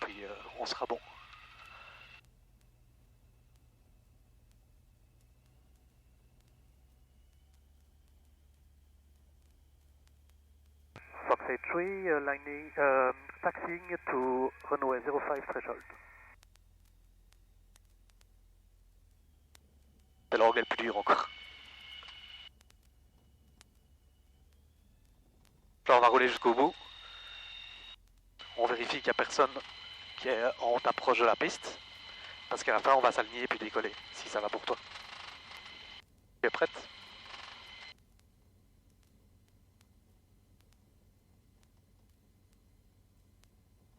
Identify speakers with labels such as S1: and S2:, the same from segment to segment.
S1: puis on sera bon.
S2: Fox 83, lining, taxiing to runway 05 threshold.
S1: C'est l'angle le plus dur encore. Là on va rouler jusqu'au bout. On vérifie qu'il n'y a personne qui est en haute approche de la piste. Parce qu'à la fin on va s'aligner puis décoller, si ça va pour toi. Tu es prête?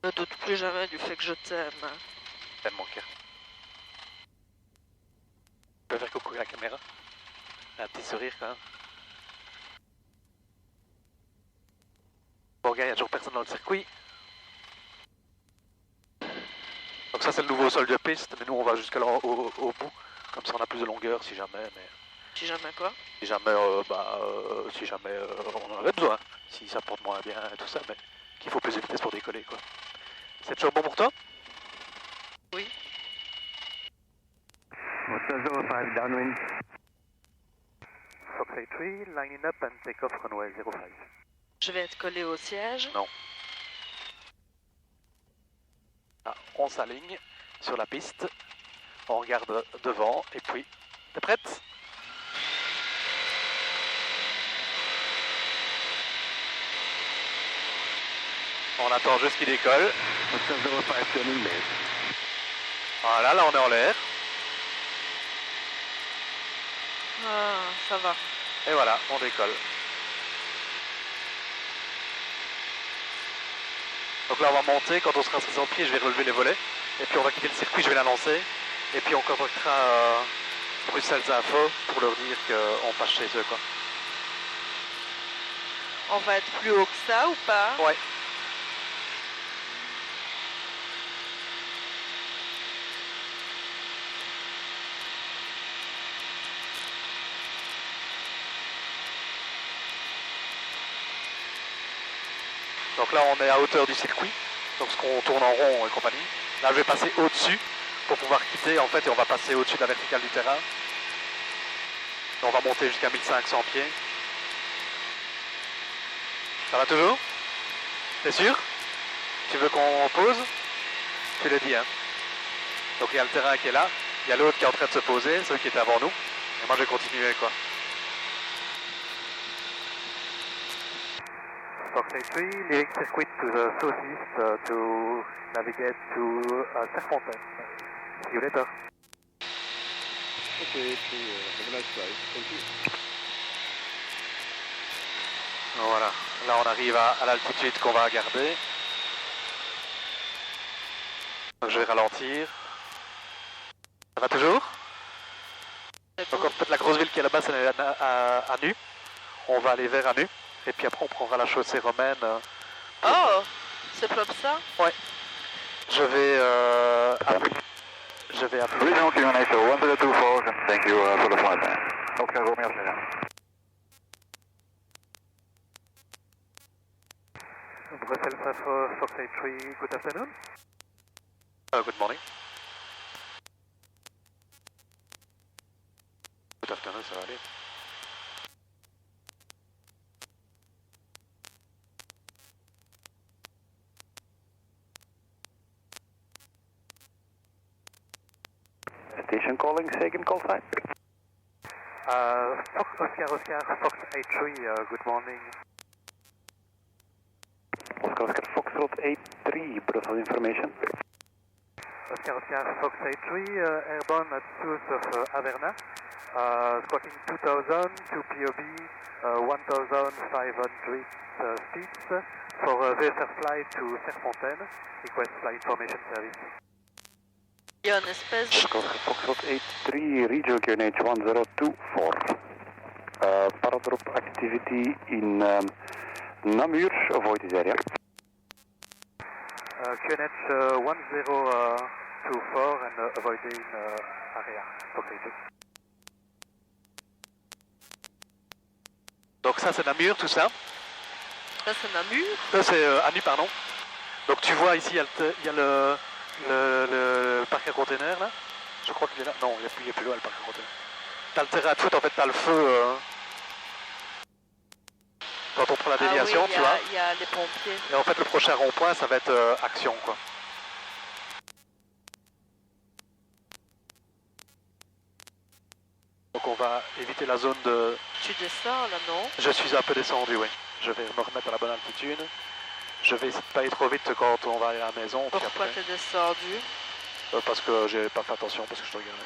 S3: Ne doute plus jamais du fait que je t'aime.
S1: T'aimes mon cœur. Tu peux faire coucou à la caméra? Un petit sourire quand même. Bon gars, il n'y a toujours personne dans le circuit. Donc ça c'est le nouveau sol de piste, mais nous on va jusqu'à là au bout. Comme ça on a plus de longueur si jamais, mais...
S3: Si jamais quoi?
S1: Si jamais, on en avait besoin. Si ça porte moins bien et tout ça, mais qu'il faut plus de vitesse pour décoller quoi. C'est toujours bon pour toi?
S3: Oui.
S2: Hotel 05 downwind. Fox 83, lining up and take off runway 05.
S3: Je vais être collé au siège.
S1: Non. Ah, on s'aligne sur la piste, on regarde devant et puis... T'es prête? On attend juste qu'il décolle.
S2: Hotel 05 turning left.
S1: Voilà, là on est en l'air.
S3: Ah, ça va.
S1: Et voilà, on décolle. Donc là on va monter, quand on sera à 60 pieds je vais relever les volets. Et puis on va quitter le circuit, je vais la lancer. Et puis on contactera Bruxelles Info pour leur dire qu'on passe chez eux quoi.
S3: On va être plus haut que ça ou pas?
S1: Ouais. Donc là on est à hauteur du circuit, donc ce qu'on tourne en rond et compagnie. Là je vais passer au-dessus pour pouvoir quitter en fait et on va passer au-dessus de la verticale du terrain. Et on va monter jusqu'à 1500 pieds. Ça va toujours? T'es sûr? Tu veux qu'on pose? Tu le dis hein. Donc il y a le terrain qui est là, il y a l'autre qui est en train de se poser, celui qui était avant nous. Et moi je vais continuer quoi.
S2: Fox 83, leaving circuit to the southeast to navigate to Serfontaine. See you later.
S4: Okay, have a nice drive. Thank you.
S1: Voilà, là on arrive à l'altitude qu'on va garder. Donc je vais ralentir. Ça va toujours? Donc en fait la grosse ville qui est là-bas c'est à Nu. On va aller vers Anu. Et puis après on prendra la chaussée romaine.
S3: Oh, c'est comme ça?
S1: Ouais. Je vais appeler.
S5: Regional Coordinator 1024, thank you for the flight plan. Okay, Romeo,
S2: Brussels Fox 83, good afternoon.
S1: Good morning. Good afternoon, ça va aller.
S5: Station calling, second call sign.
S2: Fox Oscar, Fox 83, good morning.
S5: Oscar Foxtrot 83, Brussels information.
S2: Oscar, Fox 83, airborne at south of Averna, squawking 2000 to POB 1500 feet for VFR flight to Serfontaine, request flight information service.
S3: Il y a une espèce de...
S5: Oscar Foxtrot 83, Regional Coordinator 1024. Paradrop activity in Namur, avoid this area.
S2: QNH 1024 and avoiding area. Okay.
S1: Donc ça c'est Namur tout ça.
S3: Ça, c'est Namur.
S1: Ça c'est Anu pardon. Donc tu vois ici, il y a le parc à containers là. Je crois qu'il est là. Non, il est plus loin le parc à containers. T'as le terrain de foot, en fait, t'as le feu. Quand on prend la déviation,
S3: ah oui,
S1: tu vois.
S3: il y a les pompiers.
S1: Et en fait, le prochain rond-point, ça va être action, quoi. Donc on va éviter la zone de...
S3: Tu descends là, non?
S1: Je suis un peu descendu, oui. Je vais me remettre à la bonne altitude. Je vais essayer de pas aller trop vite quand on va aller à la maison.
S3: Pourquoi t'es descendu?
S1: Parce que j'ai pas fait attention, parce que je te regardais.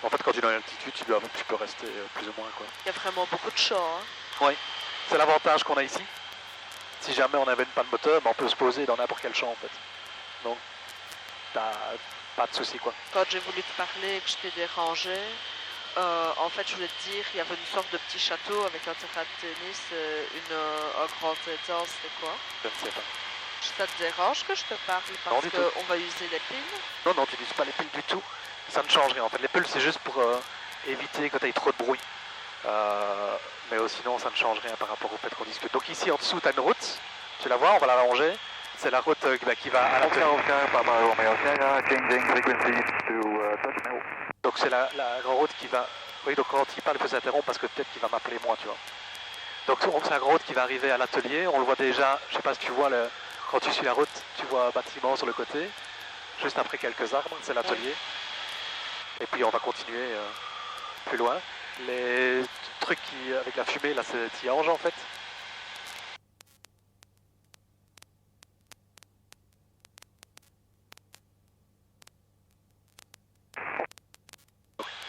S1: En fait, quand tu es dans l'altitude, tu peux rester plus ou moins, quoi.
S3: Il y a vraiment beaucoup de champs, hein?
S1: Oui, c'est l'avantage qu'on a ici. Si jamais on avait une panne moteur, on peut se poser dans n'importe quel champ, en fait. Donc, t'as pas de souci, quoi.
S3: Quand j'ai voulu te parler et que je t'ai dérangé, en fait, je voulais te dire, il y avait une sorte de petit château avec un terrain de tennis, un grand étang, c'était quoi?
S1: Je ne sais pas.
S3: Ça te dérange que je te parle
S1: Non,
S3: parce
S1: du
S3: qu'on va user les piles?
S1: Non, non, tu n'utilises pas les piles du tout. Ça ne change rien. En fait, les piles, c'est juste pour éviter que tu aies trop de bruit. Mais sinon, ça ne change rien par rapport au fait qu'on discute. Donc ici, en dessous, tu as une route. Tu la vois, on va la ranger. C'est la route qui va à l'atelier. Donc c'est la grande route qui va... Oui, donc quand il parle, il faut s'interrompre parce que peut-être qu'il va m'appeler moi, tu vois. Donc c'est la grande route qui va arriver à l'atelier. On le voit déjà, je sais pas si tu vois, quand tu suis la route, tu vois un bâtiment sur le côté. Juste après quelques arbres, c'est l'atelier. Et puis on va continuer plus loin. Les trucs avec la fumée, là, c'est Tiange en fait.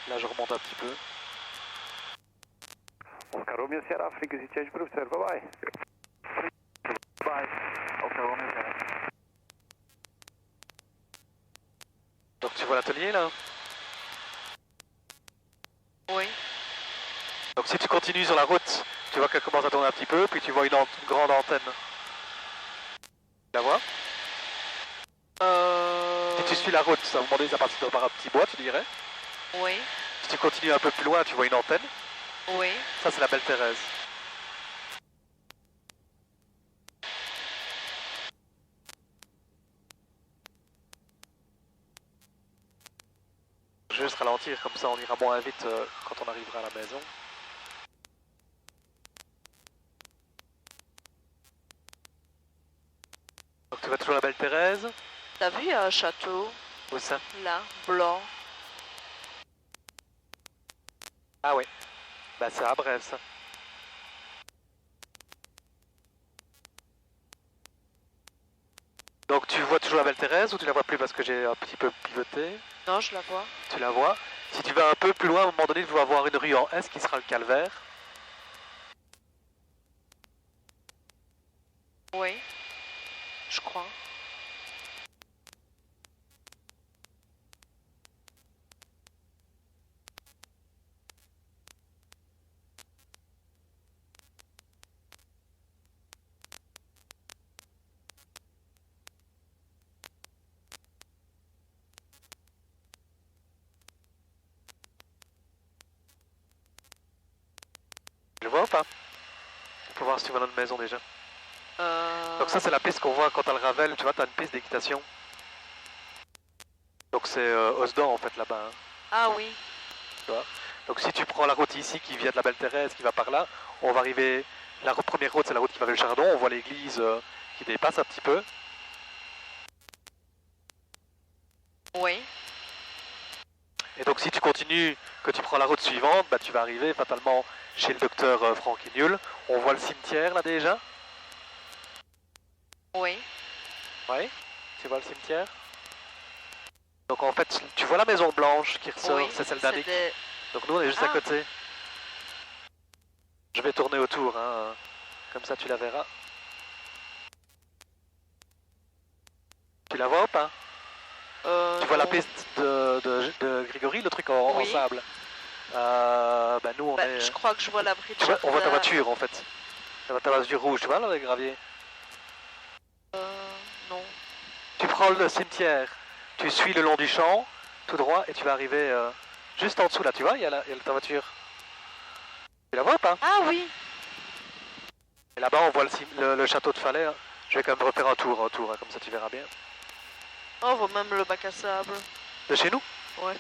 S1: Là, je remonte un petit peu.
S5: Oscar Romeo Sierra, frequency change proof, sir. Bye bye. Bye. Oscar Romeo Sierra.
S1: Donc tu vois l'atelier là?
S3: Oui.
S1: Donc si tu continues sur la route, tu vois qu'elle commence à tourner un petit peu, puis tu vois une grande antenne. Tu la vois? Si tu suis la route, ça va demander ça passe par un petit bois, tu dirais.
S3: Oui.
S1: Si tu continues un peu plus loin, tu vois une antenne.
S3: Oui.
S1: Ça, c'est la Belle Thérèse. Je vais juste ralentir, comme ça on ira moins vite quand on arrivera à la maison. Donc tu vois toujours la Belle Thérèse.
S3: T'as vu, il y a un château,
S1: Où ça?
S3: là, blanc.
S1: Ah oui. Bah c'est à Brest, ça. Donc tu vois toujours la Belle Thérèse ou tu la vois plus parce que j'ai un petit peu pivoté?
S3: Non, je la vois.
S1: Tu la vois. Si tu vas un peu plus loin, à un moment donné, tu vas avoir une rue en S qui sera le Calvaire.
S3: Oui. Je crois.
S1: Tu le vois ou pas? On peut voir si tu vois notre maison déjà. Donc ça c'est la piste qu'on voit quand t'as le Ravel, tu vois, t'as une piste d'équitation. Donc c'est Osdan en fait là-bas. Hein.
S3: Ah oui.
S1: Tu vois. Donc si tu prends la route ici qui vient de la Belle Thérèse, qui va par là, on va arriver... La première route c'est la route qui va vers le Chardon, on voit l'église qui dépasse un petit peu.
S3: Oui.
S1: Et donc si tu continues, que tu prends la route suivante, bah, tu vas arriver fatalement chez le docteur Franquignol. On voit le cimetière là déjà.
S3: Oui.
S1: Oui, tu vois le cimetière. Donc en fait, tu vois la maison blanche qui ressort,
S3: Oui,
S1: c'est celle d'Annick.
S3: des...
S1: Donc nous on est juste à
S3: Ah.
S1: côté. Je vais tourner autour, hein, comme ça tu la verras. Tu la vois ou pas? Tu vois la
S3: non.
S1: piste de Grégory, le truc en
S3: Oui.
S1: sable. Bah nous on
S3: Bah,
S1: est...
S3: je crois que je vois l'abri de
S1: Tu vois, on voit ta
S3: jardin.
S1: voiture en fait. On voit ta voiture rouge, tu vois là, le gravier.
S3: Non.
S1: Tu prends le cimetière, tu suis le long du champ, tout droit, et tu vas arriver juste en dessous là, tu vois, il y a ta voiture. Tu la vois ou pas?
S3: Ah oui.
S1: Et là-bas, on voit le château de Falais. Hein. Je vais quand même refaire un tour, hein, comme ça tu verras bien.
S3: Oh, on voit même le bac à sable.
S1: De chez nous?
S3: Ouais.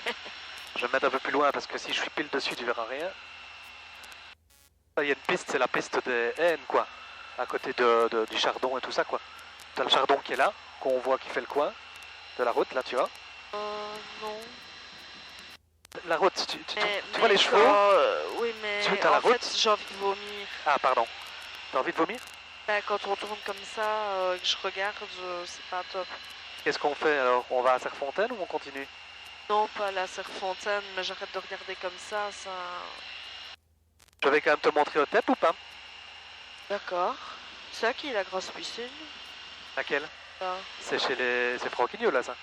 S1: Je vais me mettre un peu plus loin parce que si je suis pile dessus, tu verras rien. Il y a une piste, c'est la piste des Haines, quoi. À côté du Chardon et tout ça, quoi. T'as le Chardon qui est là, qu'on voit qui fait le coin de la route, là, tu vois.
S3: Non.
S1: La route, tu vois les chevaux?
S3: Oui, mais
S1: Tu as la
S3: en
S1: route
S3: fait, j'ai envie de vomir.
S1: Ah, pardon. T'as envie de vomir?
S3: Bah, quand on tourne comme ça, que je regarde, c'est pas top.
S1: Qu'est-ce qu'on fait alors? On va à Serfontaine ou on continue?
S3: Non, pas la Serfontaine, mais j'arrête de regarder comme ça.
S1: Je vais quand même te montrer au TEP ou pas?
S3: D'accord. C'est ça qui est la grosse piscine?
S1: Laquelle?
S3: Là.
S1: C'est chez les... C'est Franquigno, là, ça?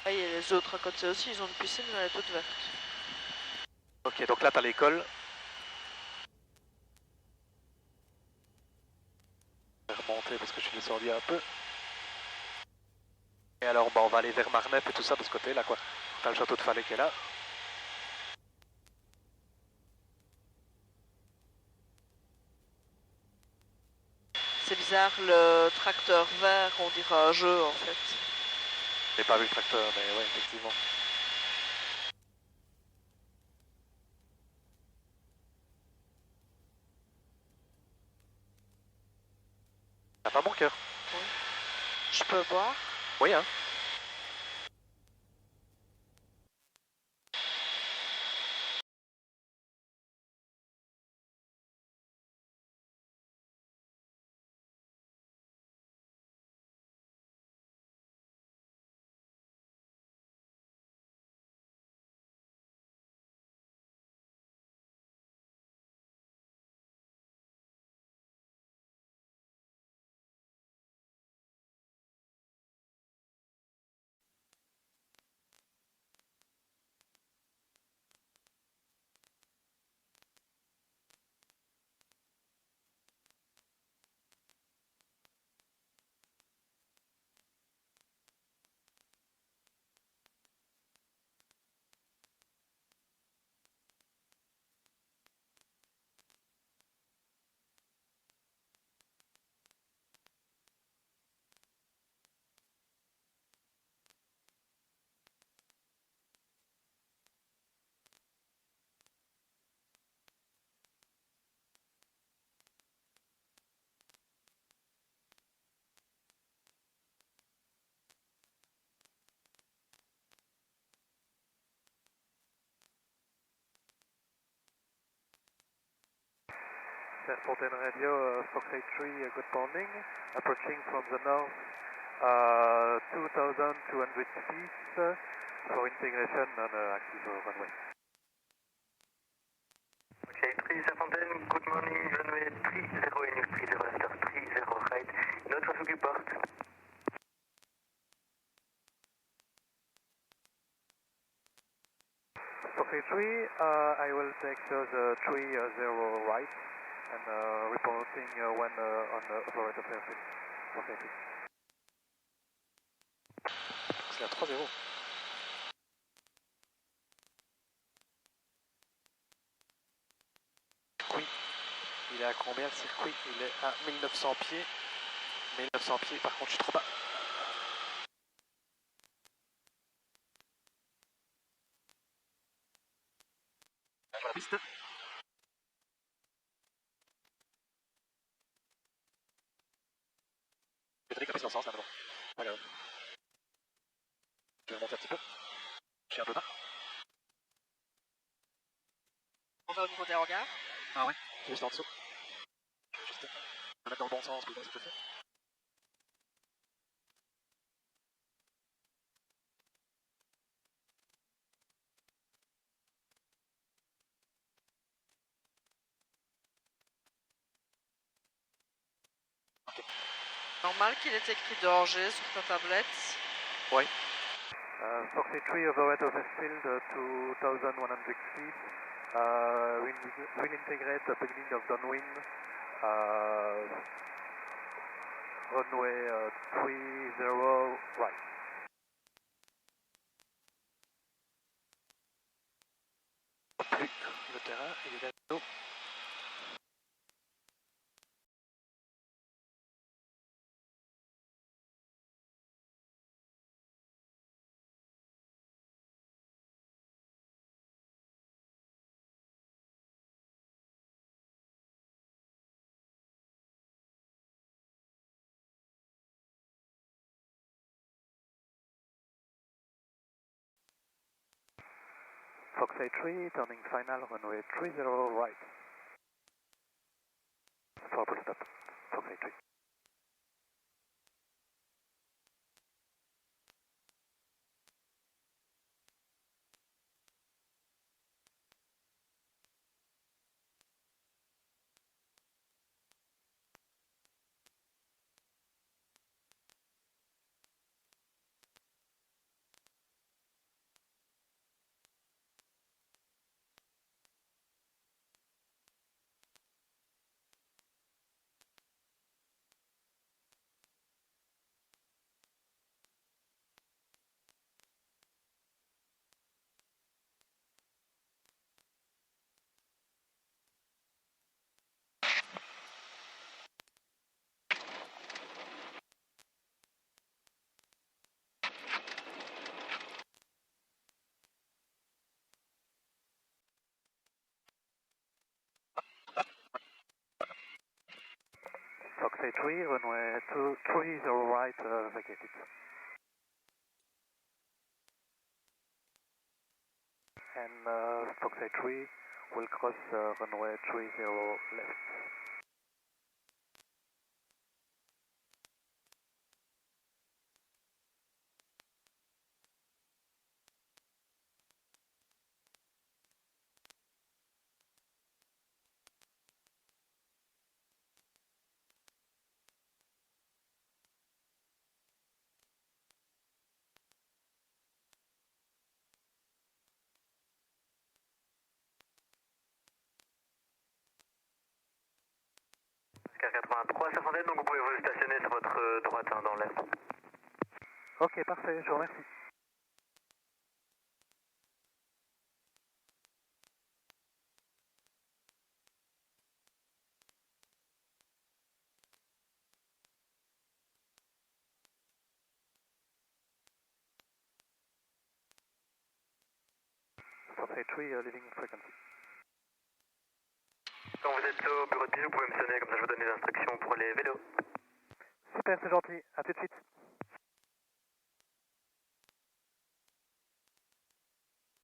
S3: Ah, il y a les autres à côté aussi, ils ont une piscine, mais elle est toute verte.
S1: Ok, donc là, t'as l'école. Je vais remonter parce que je suis descendu un peu. Et alors, bah, on va aller vers Marnep et tout ça de ce côté-là, quoi. T'as le château de Falais qui est là.
S3: C'est bizarre, le tracteur vert, on dirait un jeu en fait.
S1: J'ai pas vu le tracteur, mais ouais, effectivement. T'as pas mon cœur?
S3: Oui. Je peux boire?
S1: Oui, hein.
S2: Serfontaine Radio, Fox 83, good morning. Approaching from the north, 2,200 feet for integration on active runway.
S6: Okay, 3 Serfontaine, good morning, runway 30 in 30 after 30 right, notre support.
S2: Fox 83, I will take the 30 right and reporting when on operator airfield. Fox 83.
S1: C'est à 3-0. Circuit. Il est à combien le circuit? Il est à 1900 pieds. 1900 pieds, par contre je suis trop bas. Sur la piste. Je vais décaper dans ce sens là, mais bon. Pas grave. Je vais monter un petit peu. Je suis un peu bas.
S3: On va au niveau des hangars.
S1: Ah ouais? C'est juste en dessous. Je vais juste me mettre dans le bon sens, puis ça peut faire.
S3: Normal qu'il ait écrit danger sur ta tablette.
S1: Oui.
S2: Fox 83 overhead of airfield, 2,100 feet. We'll integrate the beginning of downwind. Runway 30 right.
S1: Plus le terrain, il est là.
S2: Fox 83, turning final, runway 30 right. For full stop, Fox 83. Fox 83, runway 30 right, vacated. And Fox 83 will cross runway 30 left.
S6: Oscar 83, ça fontaine, donc vous pouvez vous stationner sur votre droite hein, dans l'est.
S2: Ok, parfait, je vous remercie. Fox 83, leaving frequency.
S6: Quand vous êtes au bureau de piste, vous pouvez me sonner, comme ça je vous donne les instructions pour les vélos.
S2: Super, c'est gentil, à tout de suite.